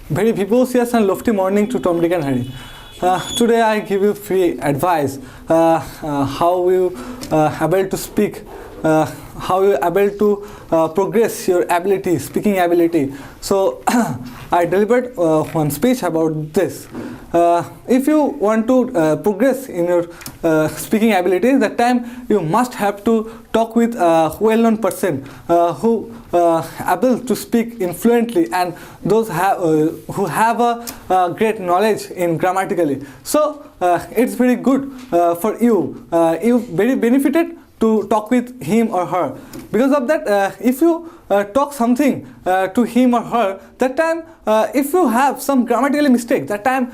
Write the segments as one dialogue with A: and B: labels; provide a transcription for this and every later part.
A: Very vivacious and lofty morning to Tom, Dick and Harry. Today I give you free advice how you able to speak, how you able to progress your ability, speaking ability. So I delivered one speech about this. If you want to progress in your speaking ability, that time you must have to talk with a well-known person who able to speak fluently, and those who have a great knowledge in grammatically. So it's very good for you. You very benefited to talk with him or her. Because of that, if you talk something to him or her, that time if you have some grammatical mistake, that time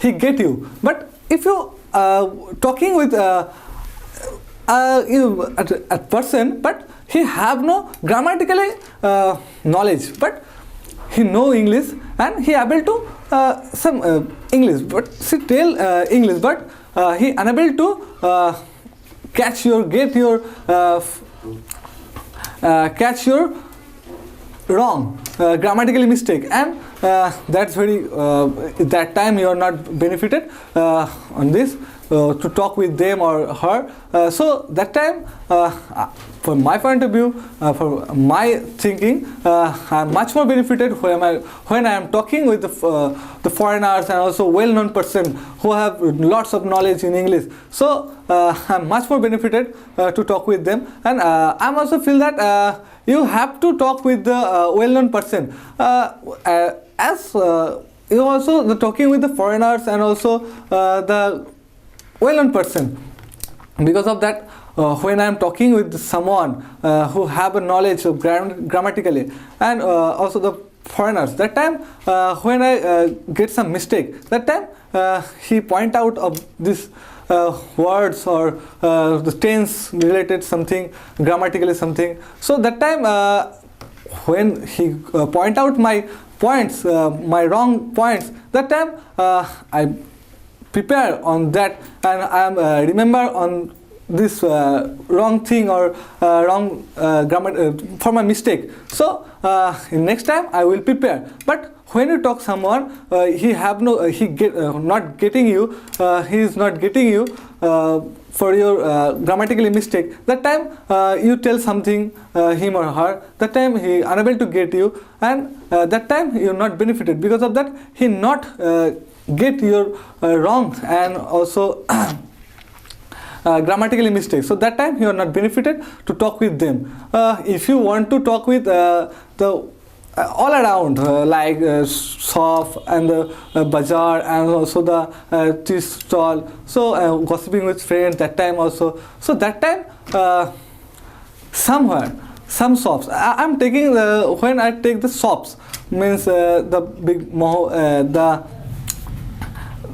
A: he get you. But if you talking with a person, but he have no grammatical knowledge, but he know English and he able to some English, but he tell English, but he unable to catch your wrong grammatical mistake, and that's very that time you are not benefited on this to talk with them or her. So that time, from my point of view, for my thinking, I'm much more benefited when I am talking with the foreigners and also well-known person who have lots of knowledge in English. So I'm much more benefited to talk with them, and I'm also feel that you have to talk with the well-known person as you also the talking with the foreigners and also the well-known person. Because of that, when I am talking with someone who have a knowledge of grammatically and also the foreigners, that time when I get some mistake, that time he point out of this words or the tense related something, grammatically something. So that time when he point out my points, my wrong points, that time I prepare on that, and I am remember on this wrong thing or wrong grammar for my mistake. So next time I will prepare. But when you talk someone, he have no not getting you, he is not getting you for your grammatically mistake. That time you tell something him or her, that time he unable to get you, and that time you are not benefited. Because of that, he not get your wrong and also grammatically mistake. So that time you are not benefited to talk with them. If you want to talk with the all around like shop and the bazaar and also the tea stall, so gossiping with friends, that time also. So that time somewhere some shops I'm taking when I take the shops, means the big the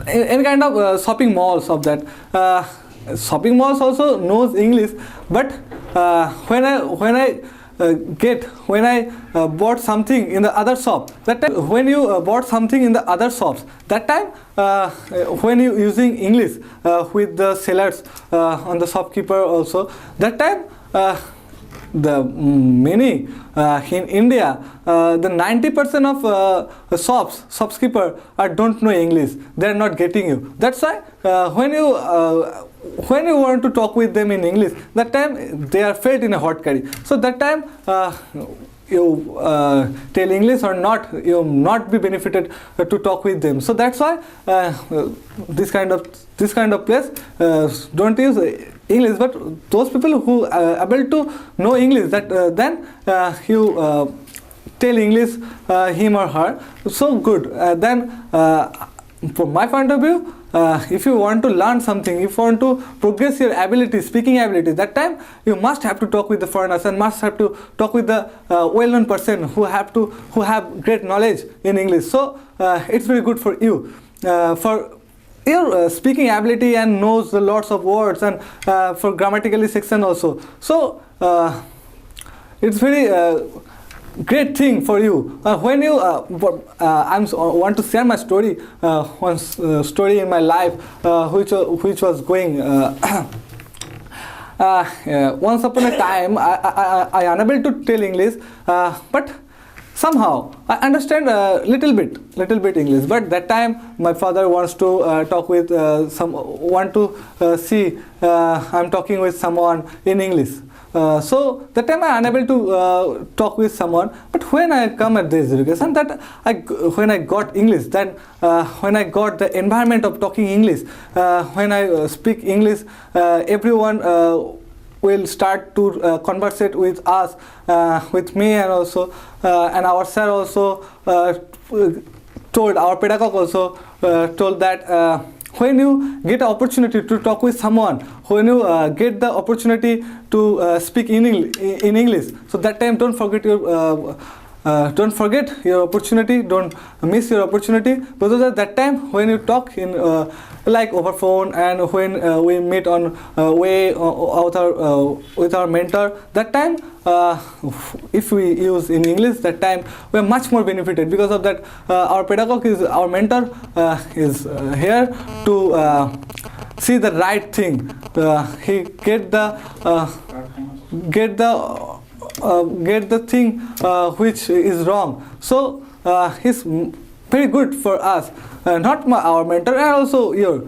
A: any kind of shopping malls of that. Shopping malls also knows English, but when I bought something in the other shop, that time when you bought something in the other shops, that time when you using English with the sellers on the shopkeeper also, that time the many in India, the 90% of shopkeeper don't know English. They are not getting you. That's why when you want to talk with them in English, that time they are fed in a hot curry. So that time you tell English or not, you will not be benefited to talk with them. So that's why this kind of place don't use English. But those people who are able to know English, that then you tell English him or her, so good. Then from my point of view, if you want to learn something, if you want to progress your ability, speaking ability, that time you must have to talk with the foreigners and must have to talk with the well-known person who have great knowledge in English. So it's very good for you, for your speaking ability, and knows the lots of words, and for grammatically section also. So it's very great thing for you. When you I want to share my story, one story in my life which was going once upon a time I unable to tell English, but somehow I understand little bit English, but that time my father wants to talk with see I'm talking with someone in English. So that time I unable to talk with someone. But when I come at this education, when I got English, then when I got the environment of talking English, when I speak English, everyone will start to conversate with us, with me, and also and our sir also told, our pedagogue also told that when you get an opportunity to talk with someone, when you get the opportunity to speak in English, so that time don't forget your opportunity, don't miss your opportunity, because at that time when you talk in like over phone, and when we meet on way with our mentor, that time if we use in English, that time we are much more benefited. Because of that, our pedagogue is our mentor, is here to see the right thing. He get the thing which is wrong. So he's very good for us. Not our mentor, and also you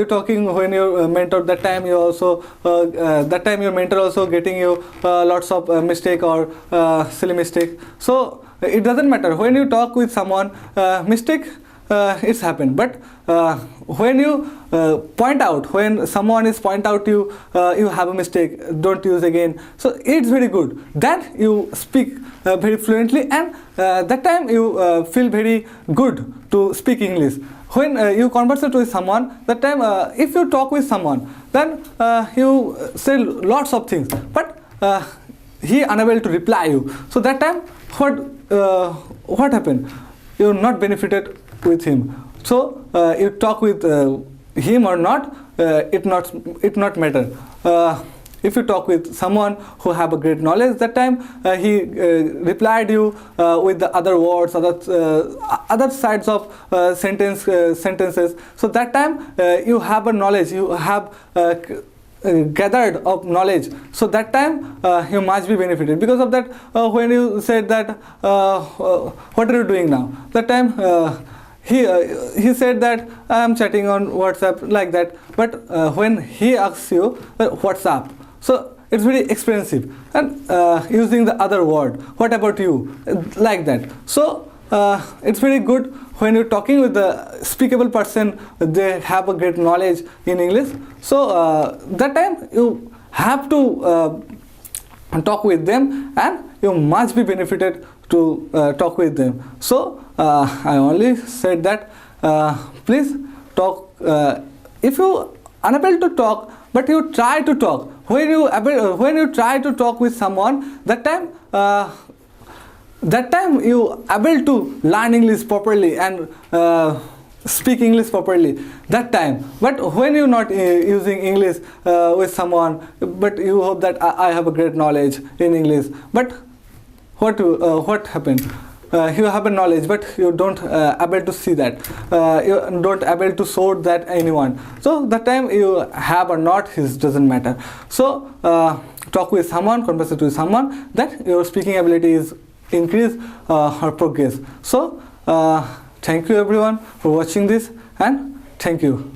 A: talking when your mentor, that time you also that time your mentor also getting you lots of mistake or silly mistake. So it doesn't matter when you talk with someone, mistake it's happened, but when you point out, when someone is point out you have a mistake, don't use again. So it's very good. Then you speak very fluently, and that time you feel very good to speak English. When you conversate with someone, that time if you talk with someone, then you say lots of things, but he unable to reply you. So that time what happened? You're not benefited with him. So you talk with him or not, it not matter. If you talk with someone who have a great knowledge, that time he replied you with the other words, other sides of sentences. So that time you have a knowledge, you have gathered of knowledge. So that time you must be benefited. Because of that, when you said that what are you doing now, that time he said that I am chatting on WhatsApp, like that. But when he asks you WhatsApp, so it's very expensive, and using the other word, what about you, like that. So it's very good when you're talking with the speakable person, they have a great knowledge in English. So that time you have to talk with them, and you must be benefited to talk with them. So I only said that please talk. If you unable to talk, but you try to talk. When you try to talk with someone, that time you able to learn English properly and speak English properly, that time. But when you're not using English with someone, but you hope that I have a great knowledge in English, but what happened? You have a knowledge, but you don't able to see that, you don't able to sort that anyone. So that time you have or not, it doesn't matter. So talk with someone, converse with someone, that your speaking ability is increase or progress. So thank you everyone for watching this, and thank you.